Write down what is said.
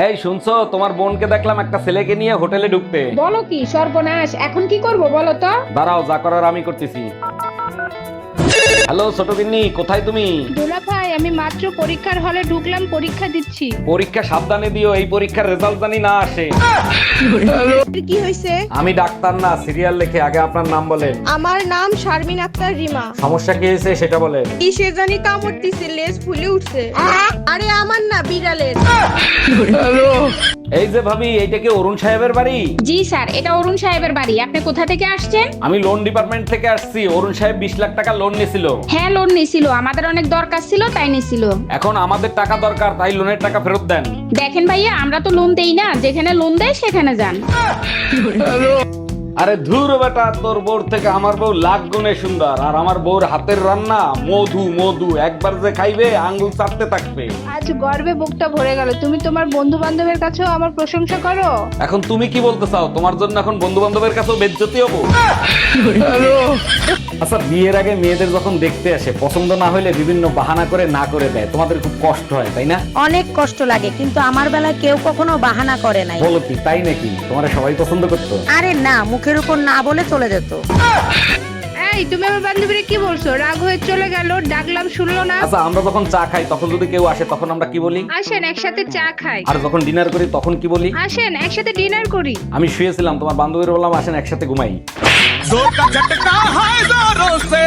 এই শুনছো, তোমার বোনকে দেখলাম একটা ছেলেকে নিয়ে হোটেলে ঢুকতে। বলো কি সর্বনাশ, এখন কি করব বলো তো? দাঁড়াও, যা করার আমি করতেছি। হ্যালো ছোট গিন্নি, কোথায় তুমি? দুলা ভাই, আমি মাত্র পরীক্ষার হলে ঢুকলাম, পরীক্ষা দিচ্ছি। পরীক্ষা সাবধানে দিও, এই পরীক্ষার রেজাল্ট জানি না আসে। কি হয়েছে? আমি ডাক্তার না, সিরিয়াল লিখে। আগে আপনার নাম বলেন। আমার নাম শারমিন আক্তার রিমা। সমস্যা কি হয়েছে সেটা বলেন। কিসে জানি কামড় দিছে, লেজ ফুলে উঠছে। আরে আমার না, বিড়ালের। এই যে ভাবি, এইটা কি অরুণ সাহেবের বাড়ি? জি স্যার, এটা অরুণ সাহেবের বাড়ি। আপনি কোথা থেকে আসছেন? আমি লোন ডিপার্টমেন্ট থেকে আসছি। অরুণ সাহেব 20 লাখ টাকা লোন নিয়েছিল। হ্যাঁ, লোন নিছিল, আমাদের অনেক দরকার ছিল তাই নিছিল। এখন আমাদের টাকা দরকার, তাই লোনের টাকা ফেরত দেন। দেখেন ভাইয়া, আমরা তো লোন দেই না, যেখানে লোন দেয় সেখানে যান। আরে ধুর বেটা, তোর বউর থেকে আমার বউ লাখ গুণে সুন্দর। আর আমার বউর হাতের রান্না মধু মধু, একবার যে খাইবে আঙ্গুল চাটতে থাকবে। আজ গর্বে বুকটা ভরে গেল। তুমি তোমার বন্ধু বান্ধবের কাছেও আমার প্রশংসা করো। এখন তুমি কি বলতে চাও? তোমার জন্য এখন বন্ধু বান্ধবের কাছেও বেজ্জতি হবো? আচ্ছা, বিয়ের আগে মেয়েদের যখন দেখতে আসে, পছন্দ না হলে বিভিন্ন বাহানা করে না করে দেয়। তোমাদের খুব কষ্ট হয় তাই না? অনেক কষ্ট লাগে, কিন্তু আমার বেলায় কেউ কখনো বাহানা করে নাই। বলো কি, তাই নাকি? তোমার সবাই পছন্দ করতো? আরে না, মুখের উপর না বলে চলে যেত। এই, তুমি আমার বান্ধবীরে কি বলছো? রাগ হয়ে চলে গেল, ডাকলাম শুনলো না। আচ্ছা, আমরা যখন চা খাই তখন যদি কেউ আসে তখন আমরা কি বলি? আসেন একসাথে চা খাই। আর যখন ডিনার করি তখন কি বলি? আসেন একসাথে ডিনার করি। আমি শুয়েছিলাম, তোমার বান্ধবীর বললাম আসেন একসাথে ঘুমাই। जोर का झटका है जोरों से